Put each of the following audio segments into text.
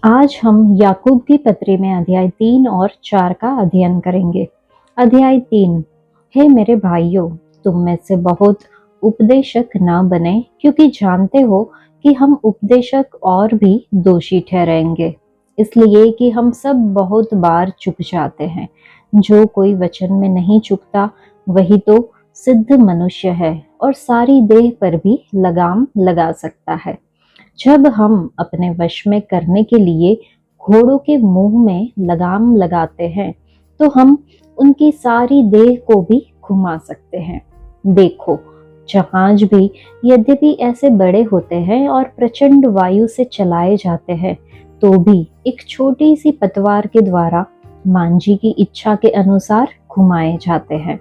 आज हम याकूब की पत्री में अध्याय 3 और 4 का अध्ययन करेंगे। अध्याय 3। हे मेरे भाइयों, तुम में से बहुत उपदेशक न बने, क्योंकि जानते हो कि हम उपदेशक और भी दोषी ठहरेंगे, इसलिए कि हम सब बहुत बार चूक जाते हैं। जो कोई वचन में नहीं चूकता वही तो सिद्ध मनुष्य है और सारी देह पर भी लगाम लगा सकता है। जब हम अपने वश में करने के लिए घोड़ों के मुंह में लगाम लगाते हैं, तो हम उनकी सारी देह को भी घुमा सकते हैं। देखो, जहाज भी यद्यपि ऐसे बड़े होते हैं और प्रचंड वायु से चलाए जाते हैं, तो भी एक छोटी सी पतवार के द्वारा मांझी की इच्छा के अनुसार घुमाए जाते हैं।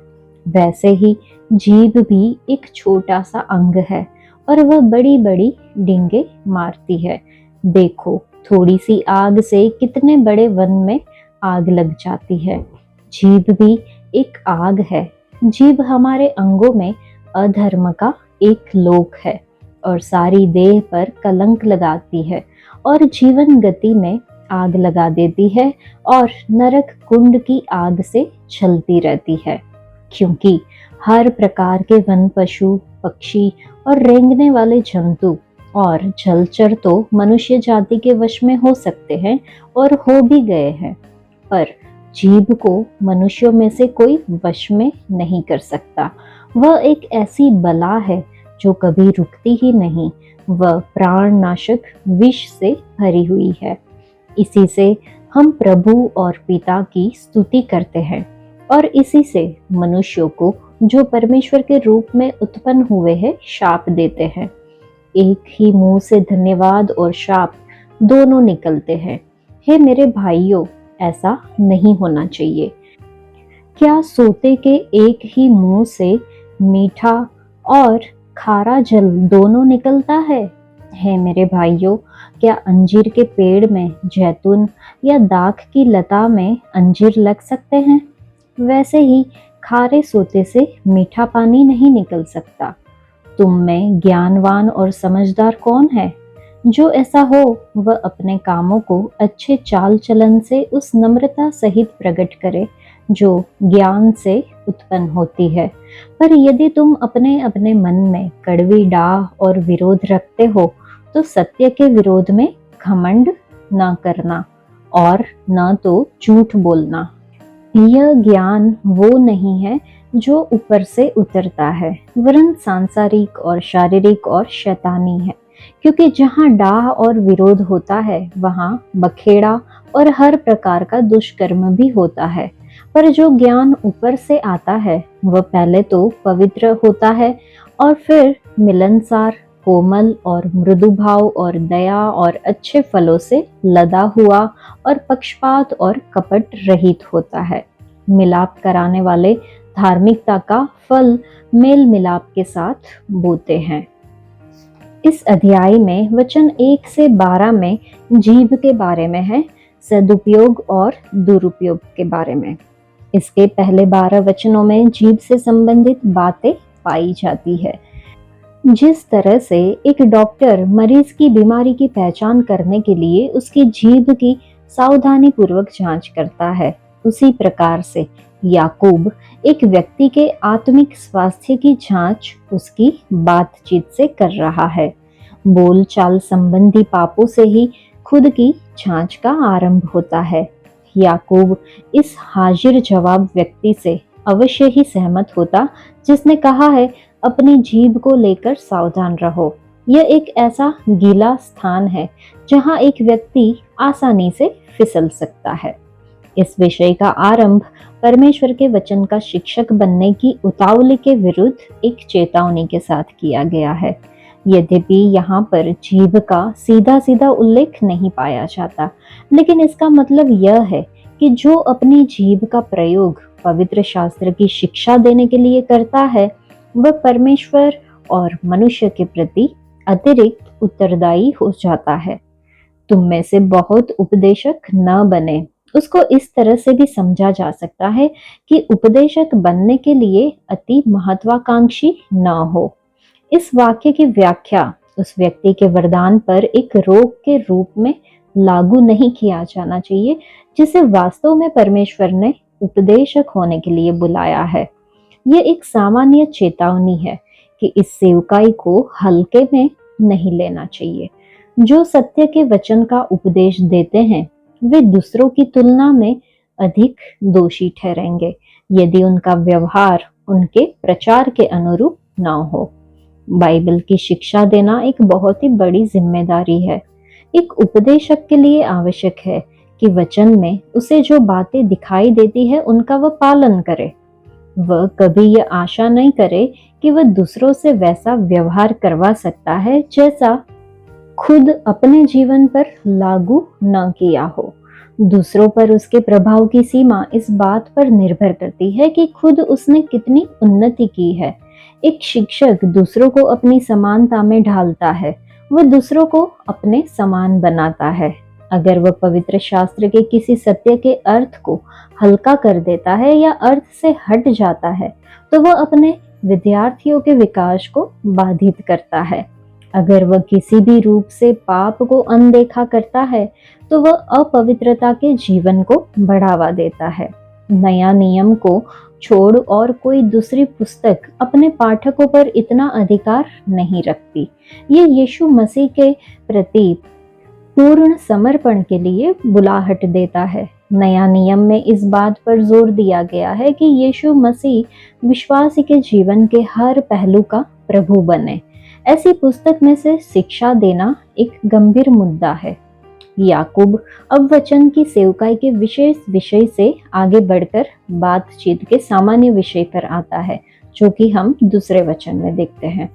वैसे ही जीभ भी एक छोटा सा अंग है और वह बड़ी बड़ी डींगे मारती है। देखो, थोड़ी सी आग से कितने बड़े वन में आग लग जाती है। जीभ भी एक आग है। जीभ हमारे अंगों में अधर्म का एक लोक है और सारी देह पर कलंक लगाती है और जीवन गति में आग लगा देती है और नरक कुंड की आग से जलती रहती है। क्योंकि हर प्रकार के वन पशु, पक्षी और रेंगने वाले जंतु और जलचर तो मनुष्य जाति के वश में हो सकते हैं और हो भी गए हैं, पर जीभ को मनुष्यों में से कोई वश में नहीं कर सकता। वह एक ऐसी बला है जो कभी रुकती ही नहीं। वह प्राणनाशक विष से भरी हुई है। इसी से हम प्रभु और पिता की स्तुति करते हैं और इसी से मनुष्यों को, जो परमेश्वर के रूप में उत्पन्न हुए हैं, शाप देते हैं। एक ही मुंह से धन्यवाद और शाप दोनों निकलते हैं। हे मेरे भाइयों, ऐसा नहीं होना चाहिए। क्या सोते के एक ही मुंह से मीठा और खारा जल दोनों निकलता है? हे मेरे भाइयों, क्या अंजीर के पेड़ में जैतून या दाख की लता में अंजीर लग सकते हैं? वैसे ही खारे सोते से मीठा पानी नहीं निकल सकता। तुम में ज्ञानवान और समझदार कौन है? जो ऐसा हो वह अपने कामों को अच्छे चाल चलन से उस नम्रता सहित प्रकट करे जो ज्ञान से उत्पन्न होती है। पर यदि तुम अपने अपने मन में कड़वी डाह और विरोध रखते हो, तो सत्य के विरोध में घमंड न करना और न तो झूठ बोलना। यह ज्ञान वो नहीं है जो ऊपर से उतरता है, वरन सांसारिक और शारीरिक और शैतानी है। क्योंकि जहाँ डाह और विरोध होता है, वहाँ बखेड़ा और हर प्रकार का दुष्कर्म भी होता है। पर जो ज्ञान ऊपर से आता है, वह पहले तो पवित्र होता है और फिर मिलनसार, कोमल और मृदु भाव और दया और अच्छे फलों से लदा हुआ और पक्षपात और कपट रहित होता है। मिलाप कराने वाले धार्मिकता का फल मेल मिलाप के साथ बोते हैं। इस अध्याय में वचन 1 से 12 में जीभ के बारे में है, सदुपयोग और दुरुपयोग के बारे में। इसके पहले 12 वचनों में जीभ से संबंधित बातें पाई जाती है। जिस तरह से एक डॉक्टर मरीज की बीमारी की पहचान करने के लिए उसकी जीभ की सावधानी पूर्वक जांच करता है, उसी प्रकार से याकूब एक व्यक्ति के आत्मिक स्वास्थ्य की जांच उसकी बातचीत से कर रहा है। बोलचाल संबंधी पापों से ही खुद की जांच का आरंभ होता है। याकूब इस हाजिर जवाब व्यक्ति से अवश्य ही सहमत होता जिसने कहा है, अपनी जीभ को लेकर सावधान रहो। यह एक ऐसा गीला स्थान है जहां एक व्यक्ति आसानी से फिसल सकता है। इस विषय का आरंभ परमेश्वर के वचन का शिक्षक बनने की उतावली के विरुद्ध एक चेतावनी के साथ किया गया है। यद्यपि यहाँ पर जीभ का सीधा सीधा उल्लेख नहीं पाया जाता, लेकिन इसका मतलब यह है कि जो अपनी जीभ का प्रयोग पवित्र शास्त्र की शिक्षा देने के लिए करता है, वह परमेश्वर और मनुष्य के प्रति अतिरिक्त उत्तरदायी हो जाता है। तुम में से बहुत उपदेशक न बने, उसको इस तरह से भी समझा जा सकता है कि उपदेशक बनने के लिए अति महत्वाकांक्षी न हो। इस वाक्य की व्याख्या उस व्यक्ति के वरदान पर एक रोग के रूप में लागू नहीं किया जाना चाहिए, जिसे वास्तव में परमेश्वर ने उपदेशक होने के लिए बुलाया है। ये एक सामान्य चेतावनी है कि इस सेवकाई को हल्के में नहीं लेना चाहिए। जो सत्य के वचन का उपदेश देते हैं वे दूसरों की तुलना में अधिक दोषी ठहरेंगे यदि उनका व्यवहार उनके प्रचार के अनुरूप न हो। बाइबल की शिक्षा देना एक बहुत ही बड़ी जिम्मेदारी है। एक उपदेशक के लिए आवश्यक है कि वचन में उसे जो बातें दिखाई देती है उनका वह पालन करे। वह कभी यह आशा नहीं करे कि वह दूसरों से वैसा व्यवहार करवा सकता है जैसा खुद अपने जीवन पर लागू न किया हो। दूसरों पर उसके प्रभाव की सीमा इस बात पर निर्भर करती है कि खुद उसने कितनी उन्नति की है। एक शिक्षक दूसरों को अपनी समानता में ढालता है, वह दूसरों को अपने समान बनाता है। अगर वह पवित्र शास्त्र के किसी सत्य के अर्थ को हल्का कर देता है या अर्थ से हट जाता है, तो वह अपने विद्यार्थियों के विकास को बाधित करता है। अगर वह किसी भी रूप से पाप को अनदेखा करता है, तो वह अपवित्रता के जीवन को बढ़ावा देता है। नया नियम को छोड़ और कोई दूसरी पुस्तक अपने पाठकों पर इतना अधिकार नहीं रखती। ये यीशु मसीह के प्रति पूर्ण समर्पण के लिए बुलाहट देता है। नया नियम में इस बात पर जोर दिया गया है कि यीशु मसीह विश्वासी के जीवन के हर पहलू का प्रभु बने। ऐसी पुस्तक में से शिक्षा देना एक गंभीर मुद्दा है। याकूब अब वचन की सेवकाई के विशेष विषय से आगे बढ़कर बातचीत के सामान्य विषय पर आता है, जो कि हम दूसरे वचन में देखते हैं।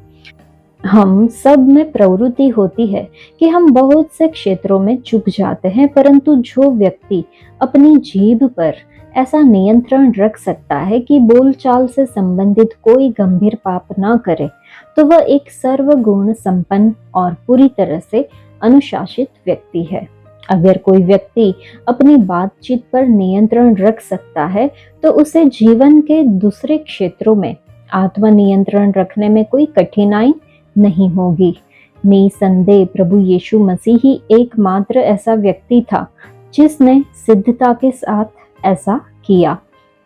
हम सब में प्रवृत्ति होती है कि हम बहुत से क्षेत्रों में चूक जाते हैं, परंतु जो व्यक्ति अपनी जीभ पर ऐसा नियंत्रण रख सकता है कि बोलचाल से संबंधित कोई गंभीर पाप न करे, तो वह एक सर्वगुण संपन्न और पूरी तरह से अनुशासित व्यक्ति है। अगर कोई व्यक्ति अपनी बातचीत पर नियंत्रण रख सकता है, तो उसे जीवन के दूसरे क्षेत्रों में आत्मनियंत्रण रखने में कोई कठिनाई नहीं होगी। निसंदेह प्रभु यीशु मसीह ही एकमात्र ऐसा व्यक्ति था जिसने सिद्धता के साथ ऐसा किया।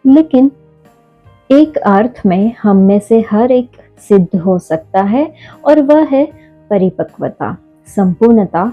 लेकिन एक अर्थ में हम में से हर एक सिद्ध हो सकता है, और वह है परिपक्वता, संपूर्णता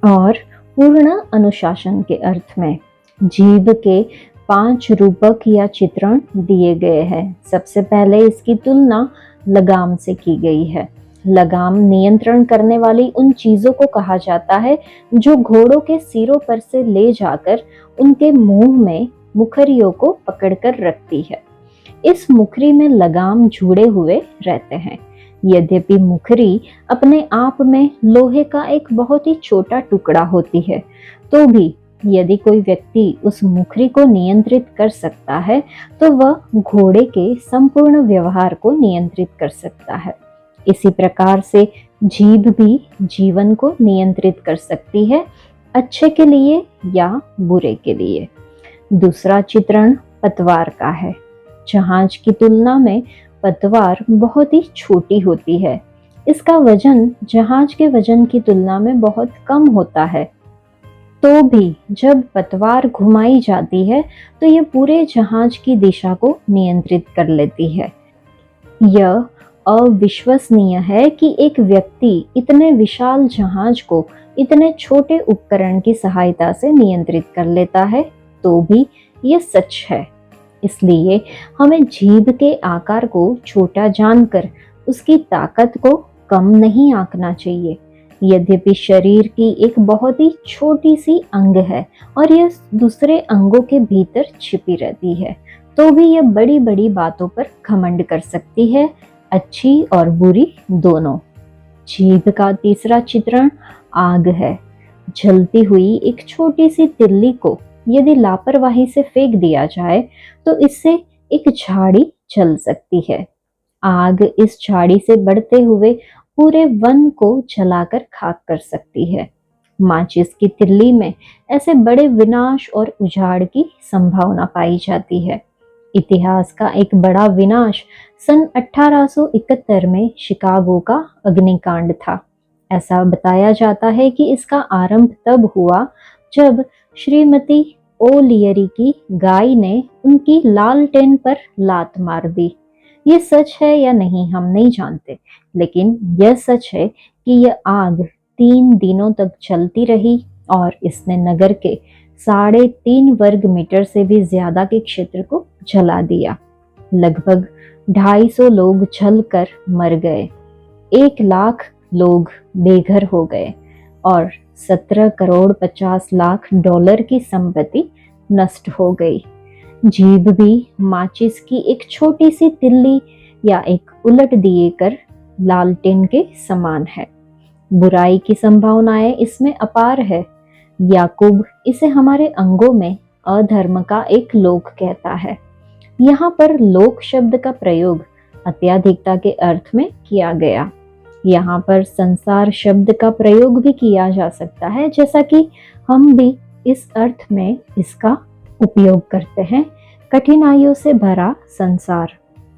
और पूर्ण अनुशासन के अर्थ में। जीभ के 5 रूपक या चित्रण दिए गए हैं। सबसे पहले इसकी तुलना लगाम से की गई है। लगाम नियंत्रण करने वाली उन चीजों को कहा जाता है जो घोड़ों के सिरों पर से ले जाकर उनके मुंह में मुखरियों को पकड़कर रखती है। इस मुखरी में लगाम जुड़े हुए रहते हैं। यद्यपि मुखरी अपने आप में लोहे का एक बहुत ही छोटा टुकड़ा होती है, तो भी यदि कोई व्यक्ति उस मुखरी को नियंत्रित कर सकता है, तो वह घोड़े के संपूर्ण व्यवहार को नियंत्रित कर सकता है। इसी प्रकार से जीभ भी जीवन को नियंत्रित कर सकती है, अच्छे के लिए या बुरे के लिए। दूसरा चित्रण पतवार का है। जहाज की तुलना में पतवार बहुत ही छोटी होती है। इसका वजन जहाज के वजन की तुलना में बहुत कम होता है। तो भी जब पतवार घुमाई जाती है तो यह पूरे जहाज की दिशा को नियंत्रित कर लेती है। यह अविश्वसनीय है कि एक व्यक्ति इतने विशाल जहाज को इतने छोटे उपकरण की सहायता से नियंत्रित कर लेता है, तो भी यह सच है। इसलिए हमें जीभ के आकार को छोटा जानकर उसकी ताकत को कम नहीं आंकना चाहिए। यद्यपि शरीर की एक बहुत ही छोटी सी अंग है और यह दूसरे अंगों के भीतर छिपी रहती है, तो भी यह बड़ी बड़ी बातों पर घमंड कर सकती है, अच्छी और बुरी दोनों। जीभ का तीसरा चित्रण आग है। जलती हुई एक छोटी सी तिल्ली को यदि लापरवाही से फेंक दिया जाए तो इससे एक झाड़ी जल सकती है। आग इस झाड़ी से बढ़ते हुए पूरे वन को जलाकर खाक कर सकती है। माचिस की तिल्ली में ऐसे बड़े विनाश और उजाड़ की संभावना पाई जाती है। इतिहास का एक बड़ा विनाश सन 1871 में शिकागो का अग्निकांड था। ऐसा बताया जाता है कि इसका आरंभ तब हुआ जब श्रीमती ओलियरी की गाय ने उनकी लालटेन पर लात मार दी। ये सच है या नहीं हम नहीं जानते, लेकिन यह सच है कि यह आग 3 दिनों तक चलती रही और इसने नगर के 3.5 वर्ग मीटर से भी ज्यादा के क्षेत्र को जला दिया। लगभग 250 लोग जलकर मर गए, 1 लाख लोग बेघर हो गए और 17 करोड़ 50 लाख डॉलर की संपत्ति नष्ट हो गई। जीभ भी माचिस की एक छोटी सी तिल्ली या एक उलट दिए कर लालटेन के समान है। बुराई की संभावनाएं इसमें अपार है। याकूब इसे हमारे अंगों में अधर्म का एक लोक कहता है। यहाँ पर लोक शब्द का प्रयोग अत्याधिकता के अर्थ में किया गया। यहाँ पर संसार शब्द का प्रयोग भी किया जा सकता है, जैसा कि हम भी इस अर्थ में इसका उपयोग करते हैं। कठिनाइयों से भरा संसार,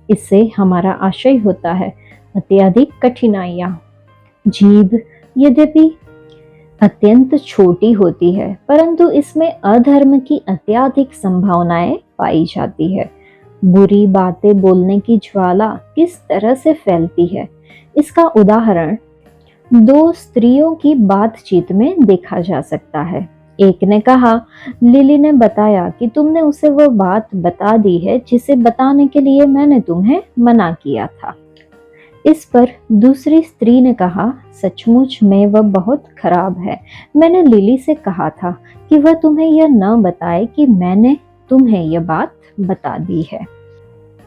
इससे हमारा आशय होता है अत्यधिक कठिनाइयां। जीभ यद्यपि अत्यंत छोटी होती है, परंतु इसमें अधर्म की अत्यधिक संभावनाएं पाई जाती है। बुरी बातें बोलने की ज्वाला किस तरह से फैलती है, इसका उदाहरण 2 स्त्रियों की बातचीत में देखा जा सकता है। एक ने कहा, लिली ने बताया कि तुमने उसे वो बात बता दी है जिसे बताने के लिए मैंने तुम्हें मना किया था। इस पर दूसरी स्त्री ने कहा, सचमुच में वह बहुत खराब है। मैंने लिली से कहा था कि वह तुम्हें यह न बताए कि मैंने तुम्हें यह बात बता दी है।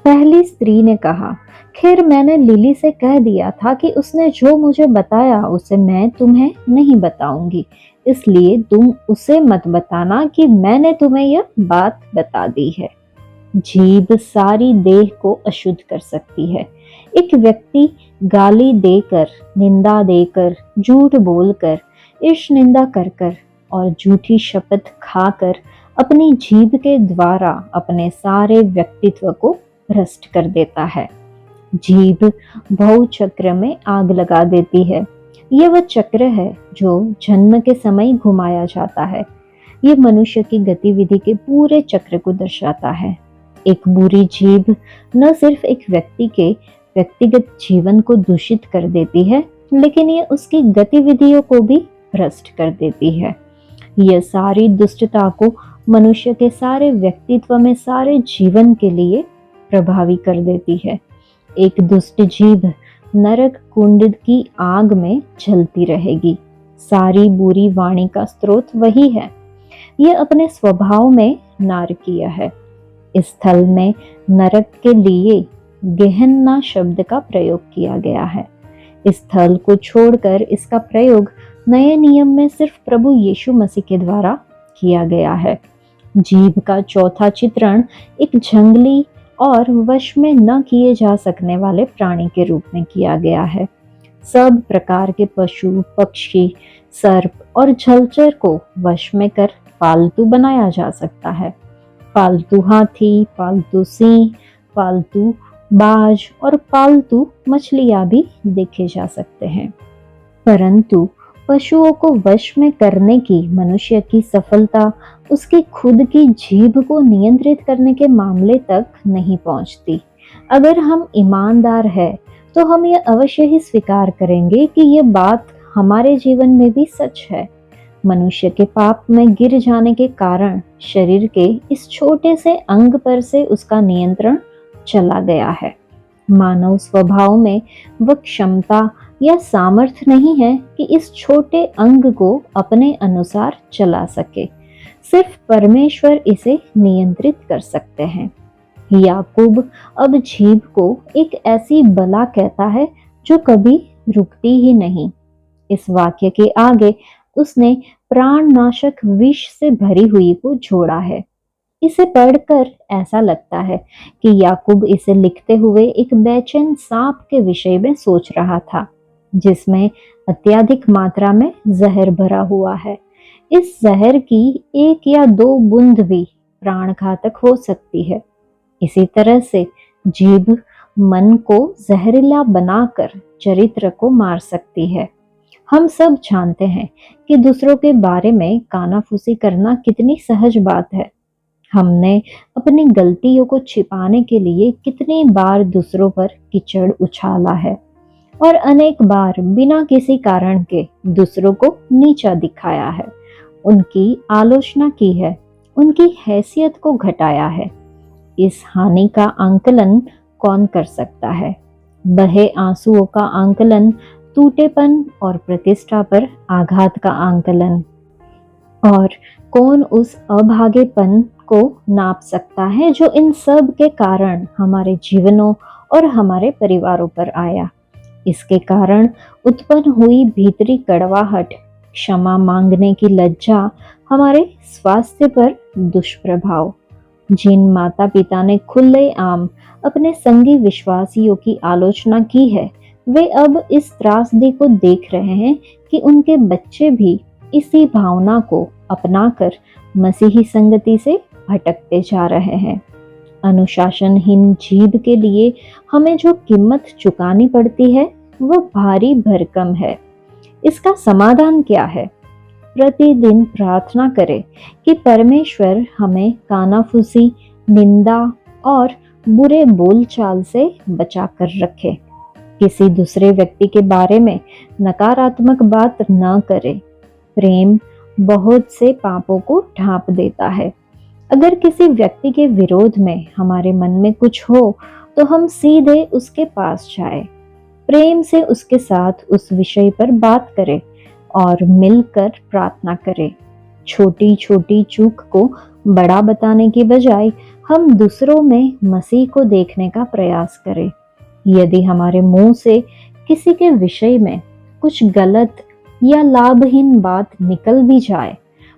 पहली स्त्री ने कहा, खैर मैंने लिली से कह दिया था कि उसने जो मुझे बताया उसे मैं तुम्हें नहीं बताऊंगी, इसलिए तुम उसे मत बताना कि मैंने तुम्हें यह बात बता दी है। जीभ सारी देह को अशुद्ध कर सकती है। एक व्यक्ति गाली देकर, निंदा देकर, झूठ बोलकर, ईर्ष निंदा कर कर और झूठी शपथ खाकर अपनी जीभ के द्वारा अपने सारे व्यक्तित्व को भ्रष्ट कर देता है। जीभ भव चक्र में आग लगा देती है। यह वह चक्र है जो जन्म के समय घुमाया जाता है। ये मनुष्य की गतिविधि के पूरे चक्र को दर्शाता है। एक बुरी जीभ न सिर्फ एक व्यक्ति के व्यक्तिगत जीवन को दूषित कर देती है, लेकिन ये उसकी गतिविधियों को भी भ्रष्ट कर देती है। यह सारी दुष्टता को मनुष्य के सारे व्यक्तित्व में, सारे जीवन के लिए प्रभावी कर देती है। एक दुष्ट जीभ नरक कुंड की आग में जलती रहेगी। सारी बुरी वाणी का स्रोत वही है। यह अपने स्वभाव में नारकीय है। इस स्थल में नरक के लिए गेहन्ना शब्द का प्रयोग किया गया है। इस स्थल को छोड़कर इसका प्रयोग नए नियम में सिर्फ प्रभु यीशु मसीह के द्वारा किया गया है। जीभ का चौथा चित्रण एक जंगली और वश में न किए जा सकने वाले प्राणी के रूप में किया गया है। सब प्रकार के पशु, पक्षी, सर्प और जलचर को वश में कर पालतू बनाया जा सकता है। पालतू हाथी, पालतू सिंह, पालतू बाज और पालतू मछलियां भी देखे जा सकते हैं। परंतु पशुओं को वश में करने की मनुष्य की सफलता उसकी खुद की जीभ को नियंत्रित करने के मामले तक नहीं पहुंचती। अगर हम ईमानदार हैं, तो हम यह अवश्य ही स्वीकार करेंगे कि यह बात हमारे जीवन में भी सच है। मनुष्य के पाप में गिर जाने के कारण शरीर के इस छोटे से अंग पर से उसका नियंत्रण चला गया है। मानव स्वभाव में वह क्षमता या सामर्थ्य नहीं है कि इस छोटे अंग को अपने अनुसार चला सके। सिर्फ परमेश्वर इसे नियंत्रित कर सकते हैं। याकूब अब जीभ को एक ऐसी बला कहता है जो कभी रुकती ही नहीं। इस वाक्य के आगे उसने प्राणनाशक विष से भरी हुई को जोड़ा है। इसे पढ़कर ऐसा लगता है कि याकूब इसे लिखते हुए एक बेचैन सांप के विषय में सोच रहा था, जिसमें अत्यधिक मात्रा में जहर भरा हुआ है। इस जहर की 1 या 2 बूंद भी प्राणघातक हो सकती है। इसी तरह से जीभ मन को जहरीला बनाकर चरित्र को मार सकती है। हम सब जानते हैं कि दूसरों के बारे में कानाफूसी करना कितनी सहज बात है। हमने अपनी गलतियों को छिपाने के लिए कितनी बार दूसरों पर कीचड़ उछाला है और अनेक बार बिना किसी कारण के दूसरों को नीचा दिखाया है, उनकी आलोचना की है, उनकी हैसियत को घटाया है। इस हानि का आंकलन कौन कर सकता है? बहे आंसुओं का आंकलन, टूटेपन और प्रतिष्ठा पर आघात का आंकलन, और कौन उस अभागेपन को नाप सकता है जो इन सब के कारण हमारे जीवनों और हमारे परिवारों पर आया। इसके कारण उत्पन्न हुई भीतरी कड़वाहट, क्षमा मांगने की लज्जा, हमारे स्वास्थ्य पर दुष्प्रभाव। जिन माता पिता ने खुलेआम अपने संगी विश्वासियों की आलोचना की है, वे अब इस त्रासदी को देख रहे हैं कि उनके बच्चे भी इसी भावना को अपनाकर मसीही संगति से भटकते जा रहे हैं। अनुशासनहीन जीभ के लिए हमें जो कीमत चुकानी पड़ती है वह भारी भरकम है। इसका समाधान क्या है? प्रतिदिन प्रार्थना करें कि परमेश्वर हमें कानाफूसी, निंदा और बुरे बोलचाल से बचा कर रखे। किसी दूसरे व्यक्ति के बारे में नकारात्मक बात न करें। प्रेम बहुत से पापों को ढांप देता है। अगर किसी व्यक्ति के विरोध में हमारे मन में कुछ हो तो हम सीधे उसके पास जाएं, प्रेम से उसके साथ उस विषय पर बात करें और मिलकर प्रार्थना करें। छोटी छोटी चूक को बड़ा बताने की बजाय हम दूसरों में मसीह को देखने का प्रयास करें। यदि हमारे मुंह से किसी के विषय में कुछ गलत या लाभहीन बात निकल भी जाए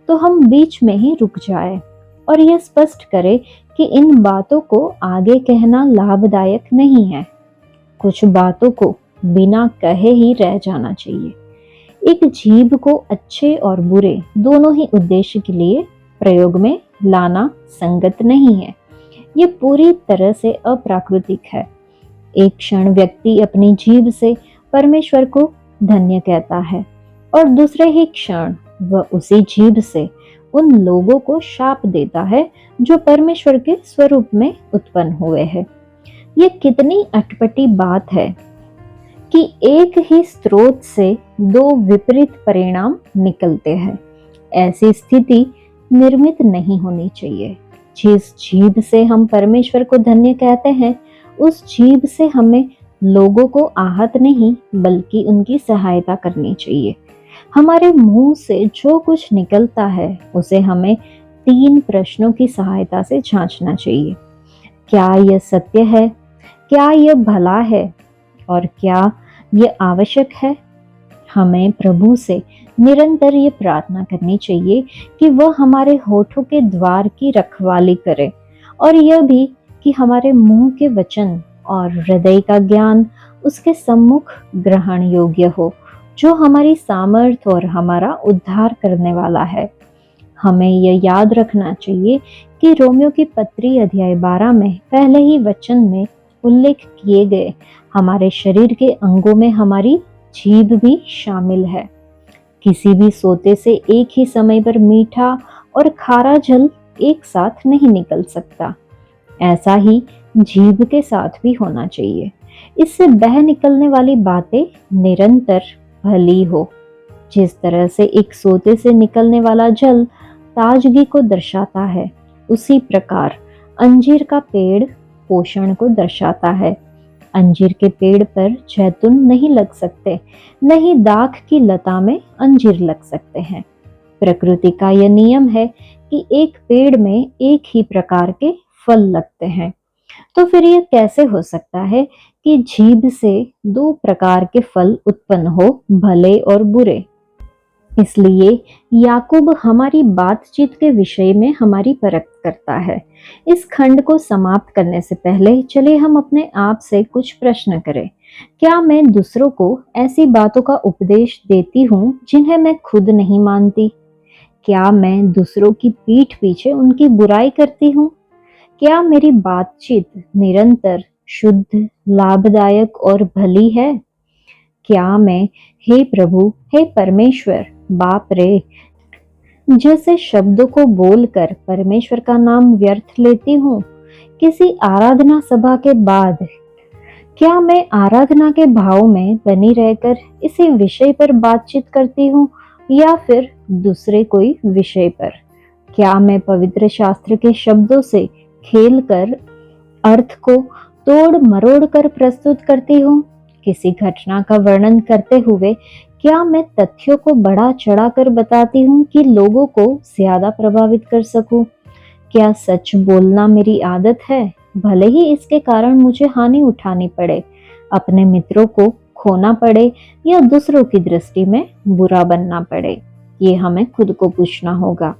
तो हम बीच में ही रुक जाए और यह स्पष्ट करें कि इन बातों को आगे कहना लाभदायक नहीं है। कुछ बातों को बिना कहे ही रह जाना चाहिए। एक जीभ को अच्छे और बुरे दोनों ही उद्देश्य के लिए प्रयोग में लाना संगत नहीं है। ये पूरी तरह से अप्राकृतिक है। एक क्षण व्यक्ति अपनी जीभ से परमेश्वर को धन्य कहता है और दूसरे ही क्षण वह उसी जीभ से उन लोगों को शाप देता है जो परमेश्वर के स्वरूप में उत्पन्न हुए हैं। ये कितनी अटपटी बात है कि एक ही स्रोत से दो विपरीत परिणाम निकलते हैं। ऐसी स्थिति निर्मित नहीं होनी चाहिए। जिस जीभ से हम परमेश्वर को धन्य कहते हैं, उस जीभ से हमें लोगों को आहत नहीं बल्कि उनकी सहायता करनी चाहिए। हमारे मुंह से जो कुछ निकलता है उसे हमें 3 प्रश्नों की सहायता से जांचना चाहिए। क्या यह सत्य है? क्या यह भला है? और क्या यह आवश्यक है? हमें प्रभु से निरंतर ये प्रार्थना करनी चाहिए कि वह हमारे होठों के द्वार की रखवाली करे और यह भी कि हमारे मुंह के वचन और हृदय का ज्ञान उसके सम्मुख ग्रहण योग्य हो, जो हमारी सामर्थ और हमारा उद्धार करने वाला है। हमें यह याद रखना चाहिए कि रोमियो की पत्री अध्याय 12 में पहले ही वचन में उल्लेख किए गए हमारे शरीर के अंगों में हमारी जीभ भी शामिल है। किसी भी सोते से एक ही समय पर मीठा और खारा जल एक साथ नहीं निकल सकता। ऐसा ही जीभ के साथ भी होना चाहिए। इससे बह निकलने वाली बातें निरंतर भली हो। जिस तरह से एक सोते से निकलने वाला जल ताजगी को दर्शाता है, उसी प्रकार अंजीर का पेड़ पोषण को दर्शाता है। अंजीर के पेड़ पर जैतून नहीं लग सकते, नहीं दाख की लता में अंजीर लग सकते हैं। प्रकृति का यह नियम है कि एक पेड़ में एक ही प्रकार के फल लगते हैं। तो फिर यह कैसे हो सकता है कि जीभ से 2 प्रकार के फल उत्पन्न हो, भले और बुरे? इसलिए याकूब हमारी बातचीत के विषय में हमारी परख करता है। इस खंड को समाप्त करने से पहले चलिए हम अपने आप से कुछ प्रश्न करें। क्या मैं दूसरों को ऐसी बातों का उपदेश देती हूँ जिन्हें मैं खुद नहीं मानती? क्या मैं दूसरों की पीठ पीछे उनकी बुराई करती हूँ? क्या मेरी बातचीत निरंतर शुद्ध, लाभदायक और भली है? क्या मैं, हे प्रभु, हे परमेश्वर, बाप रे, जैसे शब्दों को बोलकर परमेश्वर का नाम व्यर्थ लेती हूँ? किसी आराधना सभा के बाद क्या मैं आराधना के भाव में बनी रहकर इसी विषय पर बातचीत करती हूँ या फिर दूसरे कोई विषय पर? क्या मैं पवित्र शास्त्र के शब्दों से खेलकर अर्थ को तोड़ मरोड़ कर प्रस्तुत करती हूँ? किसी घटना का वर्णन करते हुए क्या मैं तथ्यों को बढ़ा चढ़ाकर बताती हूँ कि लोगों को ज्यादा प्रभावित कर सकूं? क्या सच बोलना मेरी आदत है, भले ही इसके कारण मुझे हानि उठानी पड़े, अपने मित्रों को खोना पड़े या दूसरों की दृष्टि में बुरा बनना पड़े? ये हमें खुद को पूछना होगा।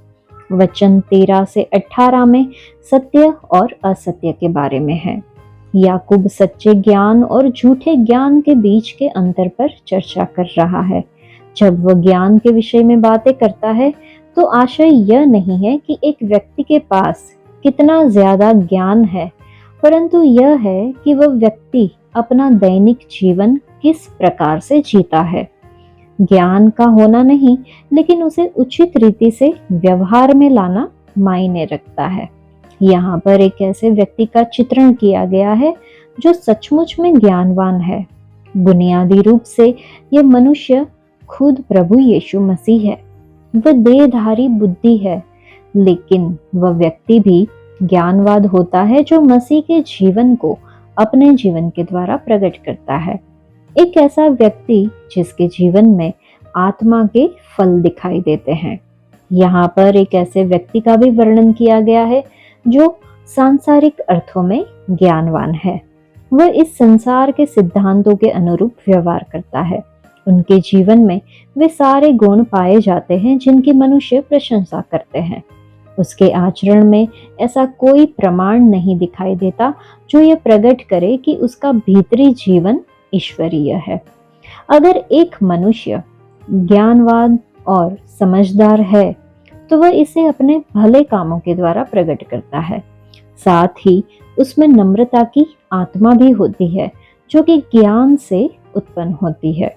वचन 13 से 18 में सत्य और असत्य के बारे में है। याकूब सच्चे ज्ञान और झूठे ज्ञान के बीच के अंतर पर चर्चा कर रहा है। जब वह ज्ञान के विषय में बातें करता है तो आशय यह नहीं है कि एक व्यक्ति के पास कितना ज्यादा ज्ञान है, परंतु यह है कि वह व्यक्ति अपना दैनिक जीवन किस प्रकार से जीता है। ज्ञान का होना नहीं, लेकिन उसे उचित रीति से व्यवहार में लाना मायने रखता है। यहाँ पर एक ऐसे व्यक्ति का चित्रण किया गया है जो सचमुच में ज्ञानवान है। बुनियादी रूप से यह मनुष्य खुद प्रभु यीशु मसीह है। वह देहधारी बुद्धि है, लेकिन वह व्यक्ति भी ज्ञानवाद होता है जो मसीह के जीवन को अपने जीवन के द्वारा प्रकट करता है। एक ऐसा व्यक्ति जिसके जीवन में आत्मा के फल दिखाई देते हैं। यहाँ पर एक ऐसे व्यक्ति का भी वर्णन किया गया है जो सांसारिक अर्थों में ज्ञानवान है। वह इस संसार के सिद्धांतों के अनुरूप व्यवहार करता है। उनके जीवन में वे सारे गुण पाए जाते हैं जिनकी मनुष्य प्रशंसा करते हैं। उसके आचरण में ऐसा कोई प्रमाण नहीं दिखाई देता जो यह प्रकट करे कि उसका भीतरी जीवन ईश्वरीय है। अगर एक मनुष्य ज्ञानवान और समझदार है तो वह इसे अपने भले कामों के द्वारा प्रकट करता है। साथ ही उसमें नम्रता की आत्मा भी होती है जो कि ज्ञान से उत्पन्न होती है।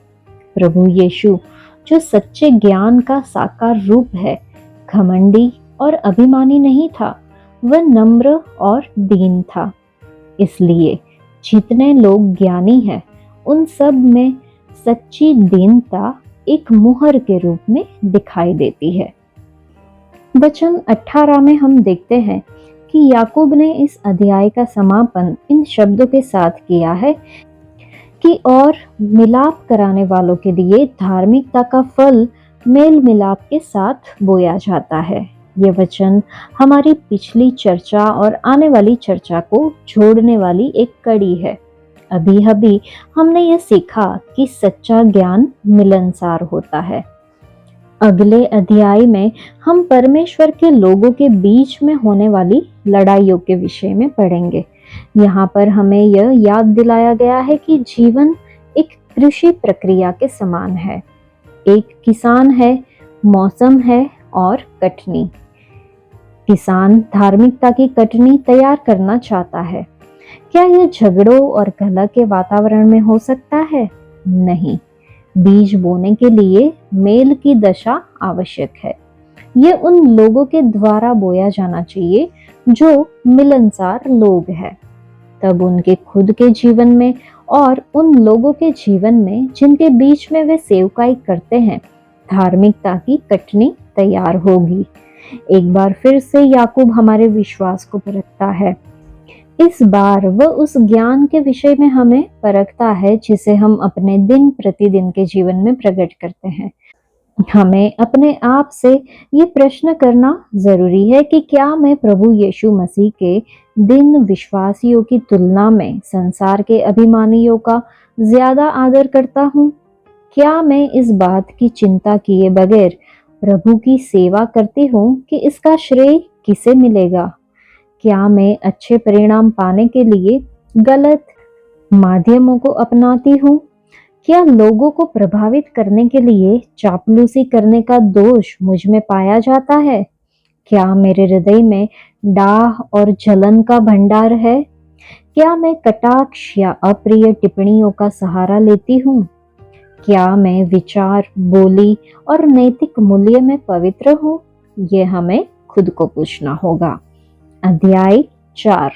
प्रभु यीशु जो सच्चे ज्ञान का साकार रूप है, घमंडी और अभिमानी नहीं था, वह नम्र और दीन था। इसलिए जितने लोग ज्ञानी हैं उन सब में सच्ची दीनता एक मुहर के रूप में दिखाई देती है। वचन 18 में हम देखते हैं कि याकूब ने इस अध्याय का समापन इन शब्दों के साथ किया है कि और मिलाप कराने वालों के लिए धार्मिकता का फल मेल मिलाप के साथ बोया जाता है। ये वचन हमारी पिछली चर्चा और आने वाली चर्चा को जोड़ने वाली एक कड़ी है। अभी अभी हमने ये सीखा कि सच्चा ज्ञान मिलनसार होता है। अगले अध्याय में हम परमेश्वर के लोगों के बीच में होने वाली लड़ाइयों के विषय में पढ़ेंगे। यहाँ पर हमें यह याद दिलाया गया है कि जीवन एक कृषि प्रक्रिया के समान है। एक किसान है, मौसम है और कटनी। किसान धार्मिकता की कटनी तैयार करना चाहता है। क्या यह झगड़ों और कलह के वातावरण में हो सकता है? नहीं। बीज बोने के लिए मेल की दशा आवश्यक है। यह उन लोगों के द्वारा बोया जाना चाहिए जो मिलनसार लोग हैं। तब उनके खुद के जीवन में और उन लोगों के जीवन में जिनके बीच में वे सेवकाई करते हैं, धार्मिकता की कटनी तैयार होगी। एक बार फिर से याकूब हमारे विश्वास को परखता है। इस बार वह उस ज्ञान के विषय में हमें परखता है जिसे हम अपने दिन प्रतिदिन के जीवन में प्रकट करते हैं। हमें अपने आप से ये प्रश्न करना जरूरी है कि क्या मैं प्रभु यीशु मसीह के दिन विश्वासियों की तुलना में संसार के अभिमानियों का ज्यादा आदर करता हूँ? क्या मैं इस बात की चिंता किए बगैर प्रभु की सेवा करती हूँ कि इसका श्रेय किसे मिलेगा? क्या मैं अच्छे परिणाम पाने के लिए गलत माध्यमों को अपनाती हूँ? क्या लोगों को प्रभावित करने के लिए चापलूसी करने का दोष मुझ में पाया जाता है? क्या मेरे हृदय में डाह और जलन का भंडार है? क्या मैं कटाक्ष या अप्रिय टिप्पणियों का सहारा लेती हूँ? क्या मैं विचार, बोली और नैतिक मूल्य में पवित्र हूँ? ये हमें खुद को पूछना होगा। अध्याय 4।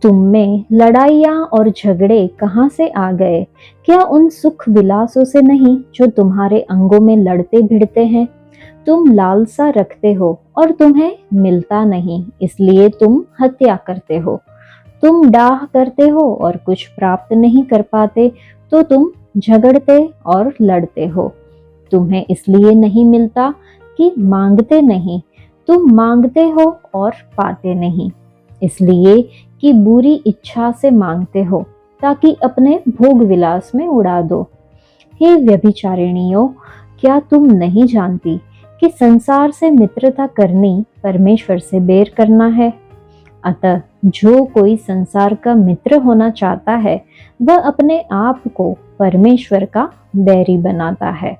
तुम में लड़ाइयाँ और झगड़े कहाँ से आ गए? क्या उन सुख विलासों से नहीं जो तुम्हारे अंगों में लड़ते भिड़ते हैं? तुम लालसा रखते हो और तुम्हें मिलता नहीं, इसलिए तुम हत्या करते हो। तुम डाह करते हो और कुछ प्राप्त नहीं कर पाते, तो तुम झगड़ते और लड़ते हो। तुम्हें इसलिए नहीं मिलता कि मांगते नहीं, तुम मांगते हो और पाते नहीं, इसलिए कि बुरी इच्छा से मांगते हो, ताकि अपने भोग विलास में उड़ा दो। हे व्यभिचारिणियों, क्या तुम नहीं जानती कि संसार से मित्रता करनी परमेश्वर से बैर करना है? अतः जो कोई संसार का मित्र होना चाहता है, वह अपने आप को परमेश्वर का बैरी बनाता है।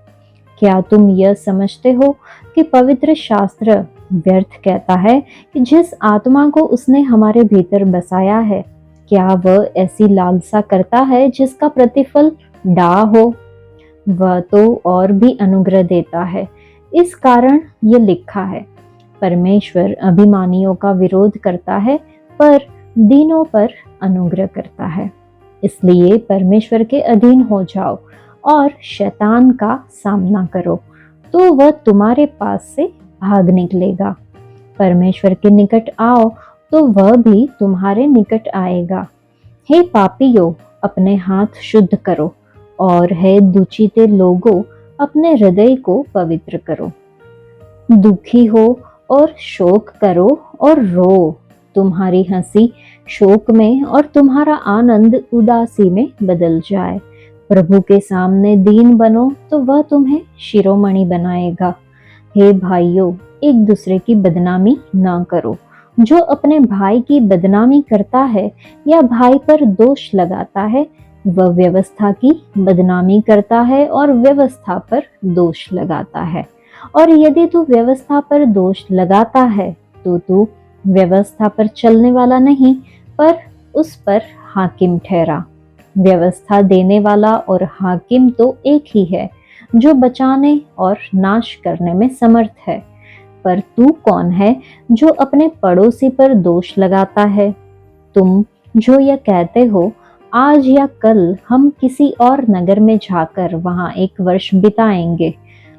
क्या तुम यह समझते हो कि पवित्र शास्त्र व्यर्थ कहता है कि जिस आत्मा को उसने हमारे भीतर बसाया है, क्या वह ऐसी लालसा करता है जिसका प्रतिफल डाह हो? वह तो और भी अनुग्रह देता है। इस कारण ये लिखा है, परमेश्वर अभिमानियों का विरोध करता है, पर दीनों पर अनुग्रह करता है। इसलिए परमेश्वर के अधीन हो जाओ और शैतान का सामना करो, तो वह तुम्हारे पास से भाग निकलेगा। परमेश्वर के निकट आओ, तो वह भी तुम्हारे निकट आएगा। हे पापियों, अपने हाथ शुद्ध करो, और हे दुचिते लोगों, अपने हृदय को पवित्र करो। दुखी हो और शोक करो और रो। तुम्हारी हंसी शोक में और तुम्हारा आनंद उदासी में बदल जाए। प्रभु के सामने दीन बनो, तो वह तुम्हें शिरोमणि बनाएगा। हे भाइयों, एक दूसरे की बदनामी ना करो। जो अपने भाई की बदनामी करता है या भाई पर दोष लगाता है, वह व्यवस्था की बदनामी करता है और व्यवस्था पर दोष लगाता है। और यदि तू व्यवस्था पर दोष लगाता है, तो तू व्यवस्था पर चलने वाला नहीं, पर उस पर हाकिम ठहरा। व्यवस्था देने वाला और हाकिम तो एक ही है, जो बचाने और नाश करने में समर्थ है। पर तू कौन है जो अपने पड़ोसी पर दोष लगाता है? तुम जो यह कहते हो, आज या कल हम किसी और नगर में जाकर वहां 1 वर्ष बिताएंगे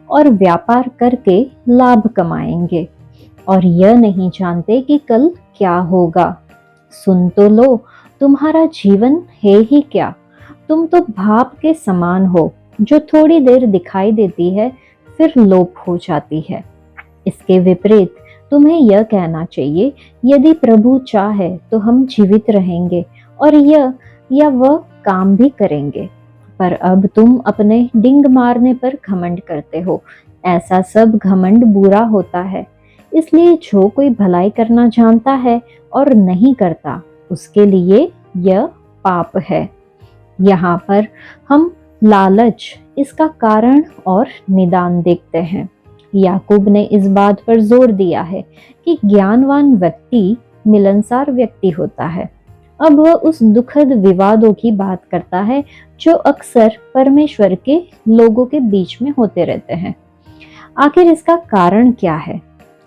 और व्यापार करके लाभ कमाएंगे, और यह नहीं जानते कि कल क्या होगा। सुन तो लो, तुम्हारा जीवन है ही क्या? तुम तो भाप के समान हो, जो थोड़ी देर दिखाई देती है, फिर लोप हो जाती है। इसके विपरीत तुम्हें यह कहना चाहिए, यदि प्रभु चाहे तो हम जीवित रहेंगे और यह या वह काम भी करेंगे। पर अब तुम अपने डिंग मारने पर घमंड करते हो। ऐसा सब घमंड बुरा होता है। इसलिए जो कोई भलाई करना जानता है और नहीं करता, उसके लिए यह पाप है। यहाँ पर हम लालच, इसका कारण और निदान देखते हैं। याकूब ने इस बात पर जोर दिया है कि ज्ञानवान व्यक्ति मिलनसार व्यक्ति होता है। अब वह उस दुखद विवादों की बात करता है जो अक्सर परमेश्वर के लोगों के बीच में होते रहते हैं। आखिर इसका कारण क्या है?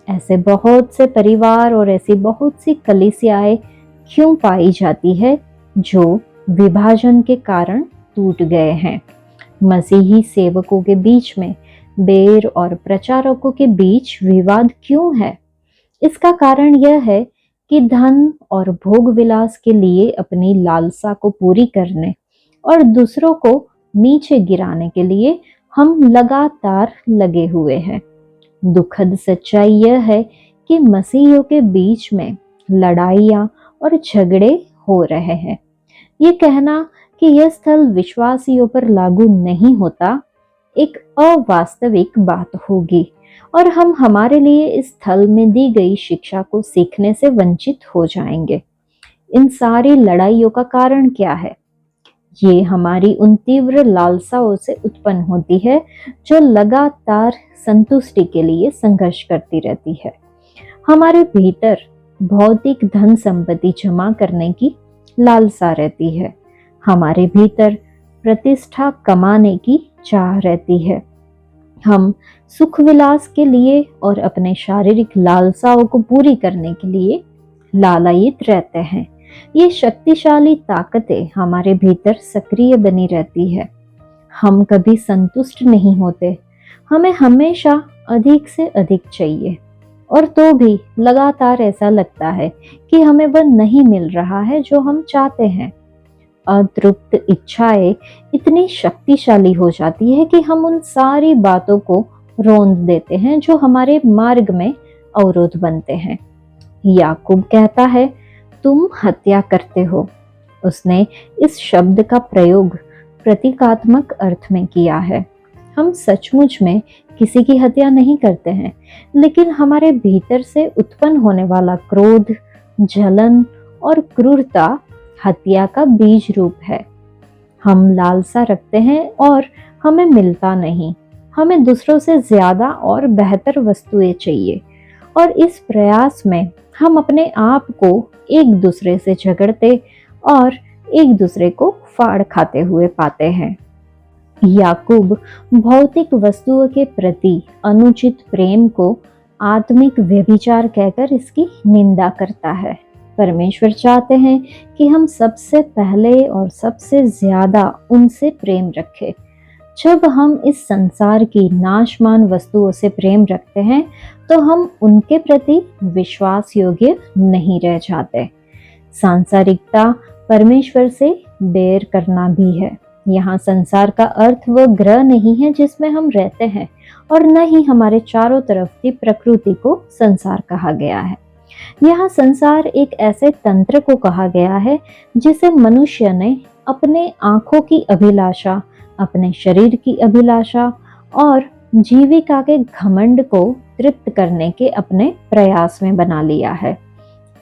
ऐसे बहुत से परिवार और ऐसी बहुत सी कलीसियाएं क्यों पाई जाती है जो विभाजन के कारण टूट गए हैं? मसीही सेवकों के बीच में, बेर और प्रचारकों के बीच विवाद क्यों है? इसका कारण यह है कि धन और भोग विलास के लिए अपनी लालसा को पूरी करने और दूसरों को नीचे गिराने के लिए हम लगातार लगे हुए हैं। दुखद सच्चाई यह है कि मसीहियों के बीच में लड़ाइयाँ और झगड़े हो रहे हैं। ये कहना कि यह स्थल विश्वासियों पर लागू नहीं होता, एक अवास्तविक बात होगी, और हम हमारे लिए इस स्थल में दी गई शिक्षा को सीखने से वंचित हो जाएंगे। इन सारी लड़ाइयों का कारण क्या है? ये हमारी उन तीव्र लालसाओं से उत्पन्न होती है जो लगातार संतुष्टि के लिए संघर्ष करती रहती है। हमारे भीतर भौतिक धन संपत्ति जमा करने की लालसा रहती है। हमारे भीतर प्रतिष्ठा कमाने की चाह रहती है। हम सुख विलास के लिए और अपने शारीरिक लालसाओं को पूरी करने के लिए लालायित रहते हैं। ये शक्तिशाली ताकतें हमारे भीतर सक्रिय बनी रहती है। हम कभी संतुष्ट नहीं होते, हमें हमेशा अधिक से अधिक चाहिए, और तो भी लगातार ऐसा लगता है कि हमें वह नहीं मिल रहा है जो हम चाहते हैं। अतृप्त इच्छाएं इतनी शक्तिशाली हो जाती है कि हम उन सारी बातों को रोंद देते हैं जो हमारे मार्ग में अवरोध बनते हैं। याकूब कहता है, तुम हत्या करते हो। उसने इस शब्द का प्रयोग प्रतीकात्मक अर्थ में किया है। हम सचमुच में किसी की हत्या नहीं करते हैं, लेकिन हमारे भीतर से उत्पन्न होने वाला क्रोध, जलन और क्रूरता हत्या का बीज रूप है। हम लालसा रखते हैं और हमें मिलता नहीं। हमें दूसरों से ज्यादा और बेहतर वस्तुएं चाहिए, और इस प्रयास में हम अपने आप को एक दूसरे से झगड़ते और एक दूसरे को फाड़ खाते हुए पाते हैं। याकूब भौतिक वस्तुओं के प्रति अनुचित प्रेम को आत्मिक व्यभिचार कहकर इसकी निंदा करता है। परमेश्वर चाहते हैं कि हम सबसे पहले और सबसे ज्यादा उनसे प्रेम रखें। जब हम इस संसार की नाशमान वस्तुओं से प्रेम रखते हैं तो हम उनके प्रति विश्वास योग्य नहीं रह जाते। सांसारिकता परमेश्वर से बैर करना भी है। यहाँ संसार का अर्थ वह ग्रह नहीं है जिसमें हम रहते हैं, और न ही हमारे चारों तरफ की प्रकृति को संसार कहा गया है। यहाँ संसार एक ऐसे तंत्र को कहा गया है जिसे मनुष्य ने अपने आंखों की अभिलाषा, अपने शरीर की अभिलाषा और जीविका के घमंड को तृप्त करने के अपने प्रयास में बना लिया है।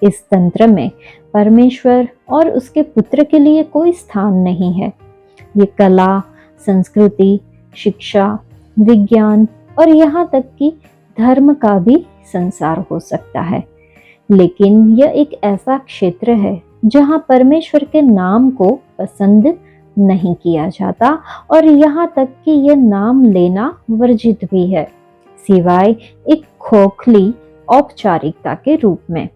इस तंत्र में परमेश्वर और उसके पुत्र के लिए कोई स्थान नहीं है। ये कला, संस्कृति, शिक्षा, विज्ञान और यहाँ तक कि धर्म का भी संसार हो सकता है, लेकिन यह एक ऐसा क्षेत्र है जहाँ परमेश्वर के नाम को पसंद नहीं किया जाता, और यहाँ तक कि यह नाम लेना वर्जित भी है, सिवाय एक खोखली औपचारिकता के रूप में।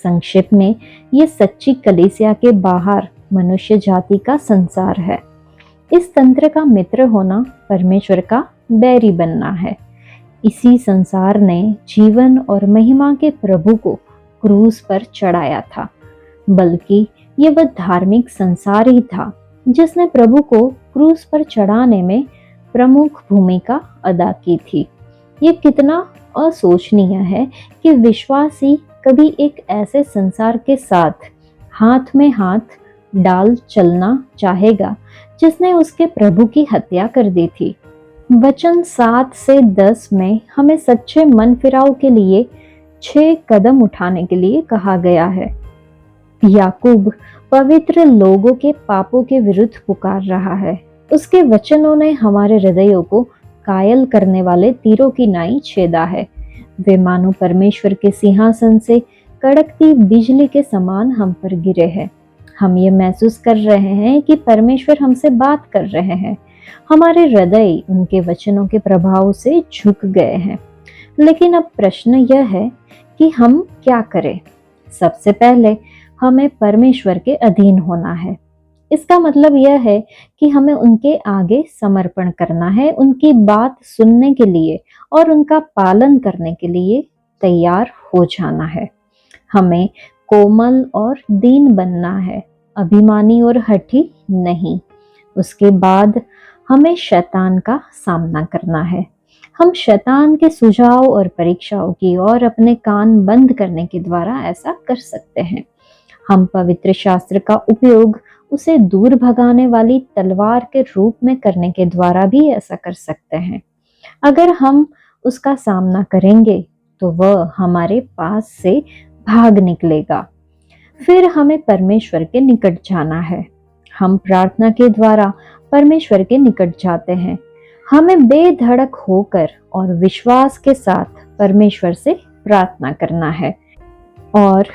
संक्षेप में, ये सच्ची कलीसिया के बाहर मनुष्य जाति का संसार है। इस तंत्र का मित्र होना परमेश्वर का बैरी बनना है। इसी संसार ने जीवन और महिमा के प्रभु को क्रूस पर चढ़ाया था, बल्कि ये वह धार्मिक संसार ही था जिसने प्रभु को क्रूस पर चढ़ाने में प्रमुख भूमिका अदा की थी। ये कितना असोचनीय है कि विश्वासी कभी एक ऐसे संसार के साथ हाथ में हाथ डाल चलना चाहेगा जिसने उसके प्रभु की हत्या कर दी थी। वचन 7 से 10 में हमें सच्चे मन फिराव के लिए 6 कदम उठाने के लिए कहा गया है। याकूब पवित्र लोगों के पापों के विरुद्ध पुकार रहा है। उसके वचनों ने हमारे हृदयों को कायल करने वाले तीरों की नाई छेदा है। वे मानो परमेश्वर के सिंहासन से कड़कती बिजली के समान हम पर गिरे हैं। हम ये महसूस कर रहे हैं कि परमेश्वर हमसे बात कर रहे हैं। हमारे हृदय उनके वचनों के प्रभाव से झुक गए हैं। लेकिन अब प्रश्न यह है कि हम क्या करें? सबसे पहले हमें परमेश्वर के अधीन होना है। इसका मतलब यह है कि हमें उनके आगे समर्पण करना है, उनकी बात सुनने के लिए और उनका पालन करने के लिए तैयार हो जाना है। हमें कोमल और दीन बनना है, अभिमानी और हठी नहीं। उसके बाद हमें शैतान का सामना करना है। हम शैतान के सुझाव और परीक्षाओं की ओर अपने कान बंद करने के द्वारा ऐसा कर सकते हैं। हम पवित्र शास्त्र का उपयोग उसे दूर भगाने वाली तलवार के रूप में करने के द्वारा भी ऐसा कर सकते हैं। अगर हम उसका सामना करेंगे तो वह हमारे पास से भाग निकलेगा। फिर हमें परमेश्वर के निकट जाना है। हम प्रार्थना के द्वारा परमेश्वर के निकट जाते हैं। हमें बेधड़क होकर और विश्वास के साथ परमेश्वर से प्रार्थना करना है और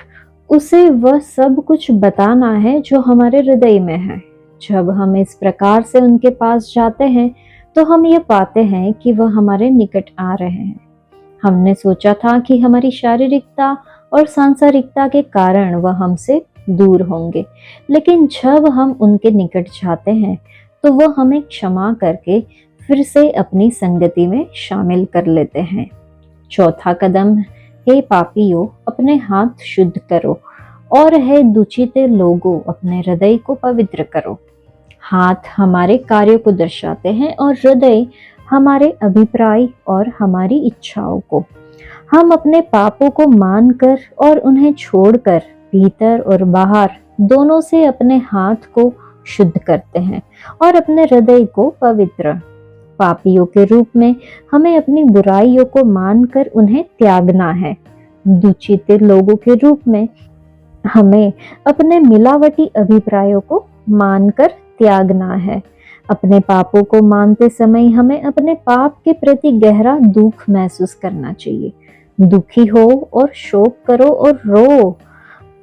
उसे वह सब कुछ बताना है जो हमारे हृदय में है, जब हम इस प्रकार से उनके पास जाते हैं तो हम ये पाते हैं कि वह हमारे निकट आ रहे हैं। हमने सोचा था कि हमारी शारीरिकता और सांसारिकता के कारण वह हमसे दूर होंगे, लेकिन जब हम उनके निकट जाते हैं तो वह हमें क्षमा करके फिर से अपनी संगति में शामिल कर लेते हैं। चौथा कदम, हे पापियों अपने हाथ शुद्ध करो, और हे दुचिते लोगों अपने हृदय को पवित्र करो। हाथ हमारे कार्यों को दर्शाते हैं और हृदय हमारे अभिप्राय और हमारी इच्छाओं को। हम अपने पापों को मानकर और उन्हें छोड़कर भीतर और बाहर दोनों से अपने हाथ को शुद्ध करते हैं और अपने हृदय को पवित्र। पापियों के रूप में हमें अपनी बुराइयों को मानकर उन्हें त्यागना है। दुचित लोगों के रूप में हमें अपने मिलावटी अभिप्रायों को मानकर त्यागना है। अपने पापों को मानते समय हमें अपने पाप के प्रति गहरा दुख महसूस करना चाहिए। दुखी हो और शोक करो और रो।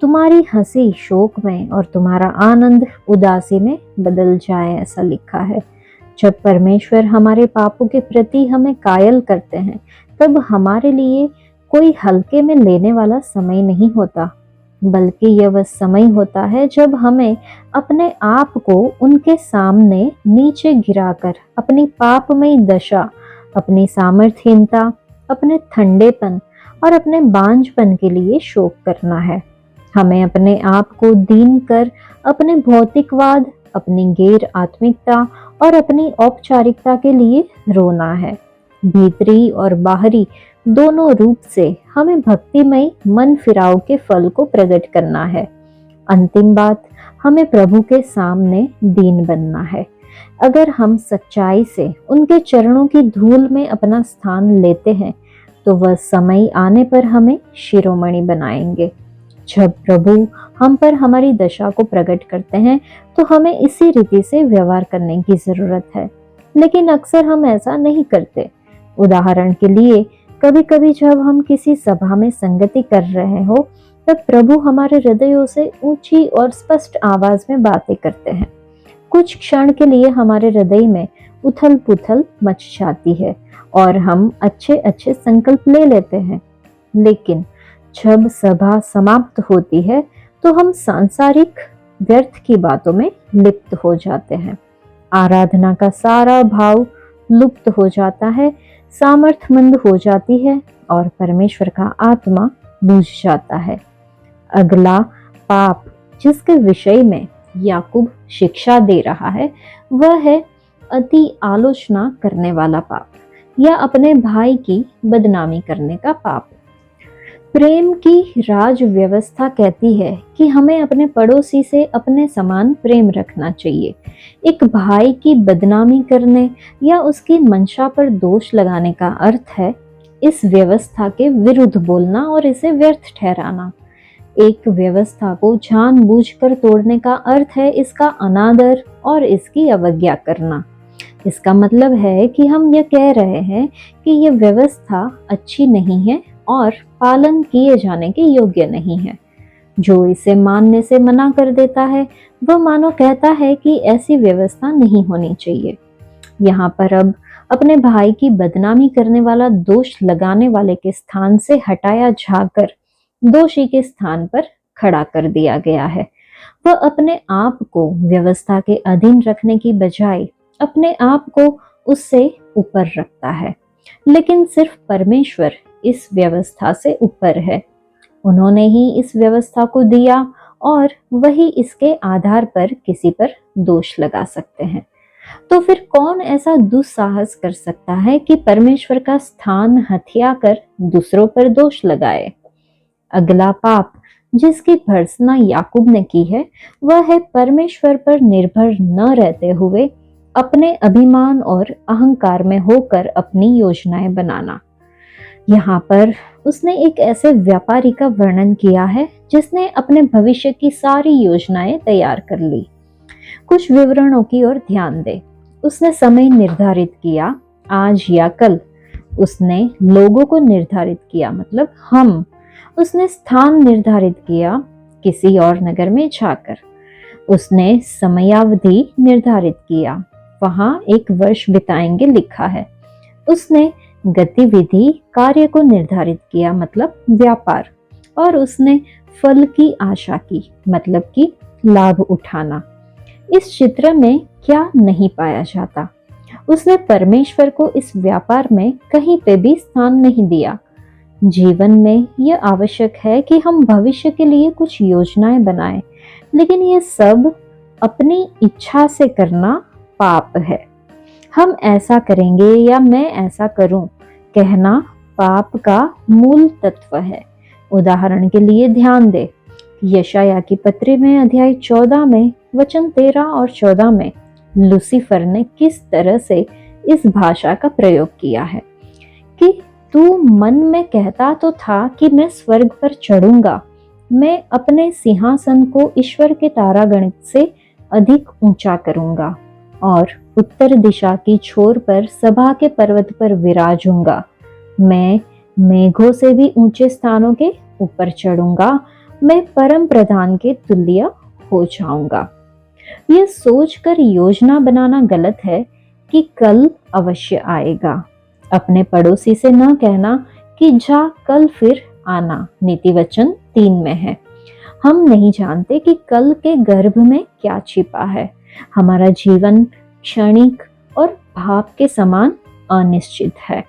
तुम्हारी हंसी शोक में और तुम्हारा आनंद उदासी में बदल जाए, ऐसा लिखा है। जब परमेश्वर हमारे पापों के प्रति हमें कायल करते हैं तब हमारे लिए कोई हल्के में लेने वाला समय नहीं होता, बल्कि यह वह समय होता है जब हमें अपने आप को उनके सामने नीचे गिराकर अपनी पापमयी दशा, अपनी सामर्थ्यहीनता, अपने ठंडेपन और अपने बांझपन के लिए शोक करना है। हमें अपने आप को दीन कर अपने भौतिकवाद, अपनी गैर आत्मिकता और अपनी औपचारिकता के लिए रोना है। भीतरी और बाहरी दोनों रूप से हमें भक्तिमय मन फिराव के फल को प्रकट करना है। अंतिम बात, हमें प्रभु के सामने दीन बनना है। अगर हम सच्चाई से उनके चरणों की धूल में अपना स्थान लेते हैं तो वह समय आने पर हमें शिरोमणि बनाएंगे। जब प्रभु हम पर हमारी दशा को प्रकट करते हैं तो हमें इसी रीति से व्यवहार करने की जरूरत है, लेकिन अक्सर हम ऐसा नहीं करते। उदाहरण के लिए, कभी कभी जब हम किसी सभा में संगति कर रहे हो तब प्रभु हमारे हृदयों से ऊंची और स्पष्ट आवाज में बातें करते हैं। कुछ क्षण के लिए हमारे हृदय में उथल पुथल मच जाती है और हम अच्छे अच्छे संकल्प ले लेते हैं, लेकिन जब सभा समाप्त होती है तो हम सांसारिक व्यर्थ की बातों में लिप्त हो जाते हैं। आराधना का सारा भाव लुप्त हो जाता है, सामर्थ्यमंद हो जाती है और परमेश्वर का आत्मा बुझ जाता है। अगला पाप जिसके विषय में याकूब शिक्षा दे रहा है वह है अति आलोचना करने वाला पाप या अपने भाई की बदनामी करने का पाप। प्रेम की राज व्यवस्था कहती है कि हमें अपने पड़ोसी से अपने समान प्रेम रखना चाहिए। एक भाई की बदनामी करने या उसकी मंशा पर दोष लगाने का अर्थ है इस व्यवस्था के विरुद्ध बोलना और इसे व्यर्थ ठहराना। एक व्यवस्था को जानबूझकर तोड़ने का अर्थ है इसका अनादर और इसकी अवज्ञा करना। इसका मतलब है कि हम यह कह रहे हैं कि यह व्यवस्था अच्छी नहीं है और पालन किए जाने के योग्य नहीं है। जो इसे मानने से मना कर देता है वह मानो कहता है कि ऐसी व्यवस्था नहीं होनी चाहिए। यहाँ पर अब अपने भाई की बदनामी करने वाला दोष लगाने वाले के स्थान से हटाया जाकर दोषी के स्थान पर खड़ा कर दिया गया है। वह अपने आप को व्यवस्था के अधीन रखने की बजाय अपने आप को उससे ऊपर रखता है, लेकिन सिर्फ परमेश्वर इस व्यवस्था से ऊपर है। उन्होंने ही इस व्यवस्था को दिया और वही इसके आधार पर किसी पर दोष लगा सकते हैं। तो फिर कौन ऐसा दुस्साहस कर सकता है कि परमेश्वर का स्थान हथिया कर दूसरों पर दोष लगाए? अगला पाप जिसकी भर्त्सना याकूब ने की है वह है परमेश्वर पर निर्भर न रहते हुए अपने अभिमान और अहंकार में होकर अपनी योजनाएं बनाना। यहाँ पर उसने एक ऐसे व्यापारी का वर्णन किया है जिसने अपने भविष्य की सारी योजनाएं तैयार कर ली। कुछ विवरणों की ओर ध्यान दे। उसने समय निर्धारित किया, आज या कल। उसने लोगों को निर्धारित किया, मतलब हम। उसने स्थान निर्धारित किया, किसी और नगर में जाकर। उसने समयावधि निर्धारित किया, वहां 1 वर्ष बिताएंगे लिखा है। उसने गतिविधि कार्य को निर्धारित किया, मतलब व्यापार, और उसने फल की आशा की, मतलब कि लाभ उठाना। इस चित्र में क्या नहीं पाया जाता? उसने परमेश्वर को इस व्यापार में कहीं पे भी स्थान नहीं दिया। जीवन में यह आवश्यक है कि हम भविष्य के लिए कुछ योजनाएं बनाएं, लेकिन ये सब अपनी इच्छा से करना पाप है। हम ऐसा करेंगे या मैं ऐसा करूं कहना पाप का मूल तत्व है। उदाहरण के लिए ध्यान दे, यशाया की पत्री में अध्याय 14 में वचन 13 और 14 में लूसीफर ने किस तरह से इस भाषा का प्रयोग किया है कि तू मन में कहता तो था कि मैं स्वर्ग पर चढ़ूंगा, मैं अपने सिंहासन को ईश्वर के तारागण से अधिक ऊंचा करूंगा और उत्तर दिशा की छोर पर सभा के पर्वत पर विराजूंगा, मैं मेघों से भी ऊंचे स्थानों के ऊपर चढ़ूंगा, मैं परम प्रधान के तुल्य हो जाऊंगा। यह सोचकर योजना बनाना गलत है कि कल अवश्य आएगा। अपने पड़ोसी से न कहना कि जा कल फिर आना, नीति वचन 3 में है। हम नहीं जानते कि कल के गर्भ में क्या छिपा है। हमारा जीवन क्षणिक और भाप के समान अनिश्चित है।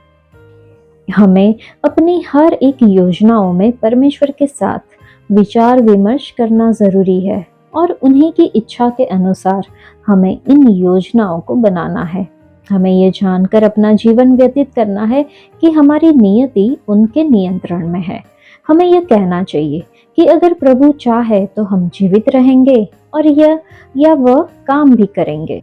हमें अपनी हर एक योजनाओं में परमेश्वर के साथ विचार विमर्श करना जरूरी है और उन्हीं की इच्छा के अनुसार हमें इन योजनाओं को बनाना है। हमें ये जानकर अपना जीवन व्यतीत करना है कि हमारी नियति उनके नियंत्रण में है। हमें यह कहना चाहिए कि अगर प्रभु चाहे तो हम जीवित रहेंगे और या वह काम भी करेंगे।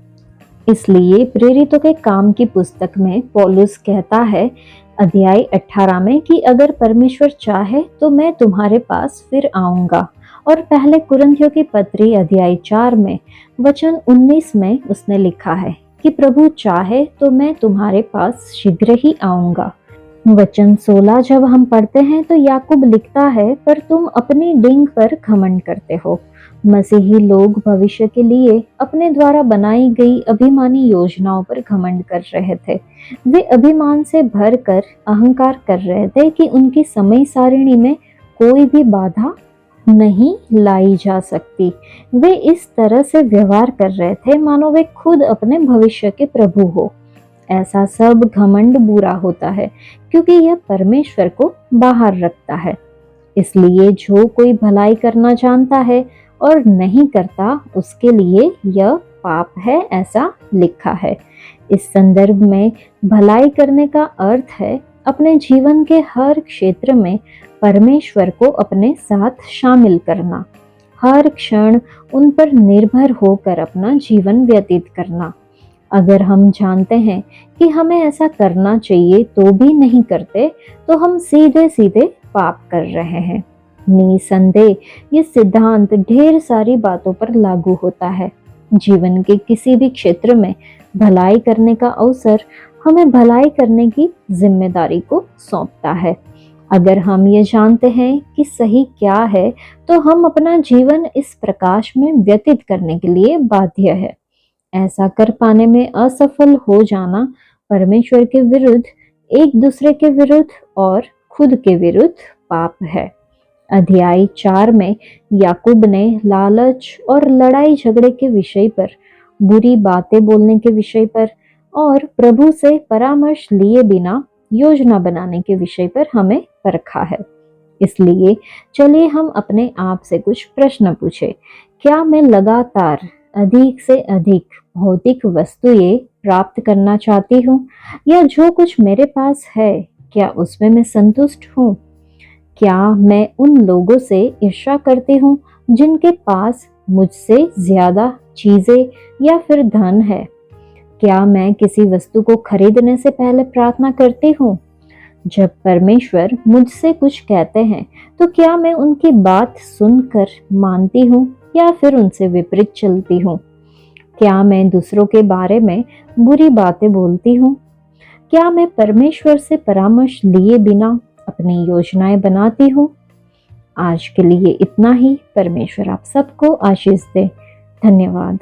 इसलिए प्रेरितों के काम की पुस्तक में पौलुस कहता है अध्याय 18 में कि अगर परमेश्वर चाहे तो मैं तुम्हारे पास फिर आऊंगा, और पहले कुरिन्थियों की पत्री अध्याय 4 में वचन 19 में उसने लिखा है कि प्रभु चाहे तो मैं तुम्हारे पास शीघ्र ही आऊंगा। वचन 16 जब हम पढ़ते हैं तो याकूब लिखता है, पर तुम अपनी डिंग पर घमंड करते हो। मसीही लोग भविष्य के लिए अपने द्वारा बनाई गई अभिमानी योजनाओं पर घमंड कर रहे थे। वे अभिमान से भरकर अहंकार कर रहे थे कि उनकी समय सारिणी में कोई भी बाधा नहीं लाई जा सकती। वे इस तरह से व्यवहार कर रहे थे मानो वे खुद अपने भविष्य के प्रभु हो। ऐसा सब घमंड बुरा होता है क्योंकि यह परमेश्वर को बाहर रखता है। इसलिए जो कोई भलाई करना जानता है और नहीं करता उसके लिए यह पाप है, ऐसा लिखा है। इस संदर्भ में भलाई करने का अर्थ है अपने जीवन के हर क्षेत्र में परमेश्वर को अपने साथ शामिल करना, हर क्षण उन पर निर्भर होकर अपना जीवन व्यतीत करना। अगर हम जानते हैं कि हमें ऐसा करना चाहिए तो भी नहीं करते तो हम सीधे सीधे पाप कर रहे हैं। निसंदेह ये सिद्धांत ढेर सारी बातों पर लागू होता है। जीवन के किसी भी क्षेत्र में भलाई करने का अवसर हमें भलाई करने की जिम्मेदारी को सौंपता है। अगर हम ये जानते हैं कि सही क्या है तो हम अपना जीवन इस प्रकाश में व्यतीत करने के लिए बाध्य है। ऐसा कर पाने में असफल हो जाना परमेश्वर के विरुद्ध, एक दूसरे के विरुद्ध और खुद के विरुद्ध पाप है। अध्याय 4 में याकूब ने लालच और लड़ाई झगड़े के विषय पर, बुरी बातें बोलने के विषय पर और प्रभु से परामर्श लिए बिना योजना बनाने के विषय पर हमें परखा है। इसलिए चलिए हम अपने आप से कुछ प्रश्न पूछे। क्या मैं लगातार अधिक से अधिक भौतिक वस्तुएं प्राप्त करना चाहती हूँ, या जो कुछ मेरे पास है क्या उसमें मैं संतुष्ट हूँ? क्या मैं उन लोगों से ईर्ष्या करती हूँ जिनके पास मुझसे ज्यादा चीजें या फिर धन है? क्या मैं किसी वस्तु को खरीदने से पहले प्रार्थना करती हूँ? जब परमेश्वर मुझसे कुछ कहते हैं तो क्या मैं उनकी बात सुनकर मानती हूँ या फिर उनसे विपरीत चलती हूँ? क्या मैं दूसरों के बारे में बुरी बातें बोलती हूँ? क्या मैं परमेश्वर से परामर्श लिए बिना अपनी योजनाएं बनाती हूँ? आज के लिए इतना ही। परमेश्वर आप सबको आशीष दे। धन्यवाद।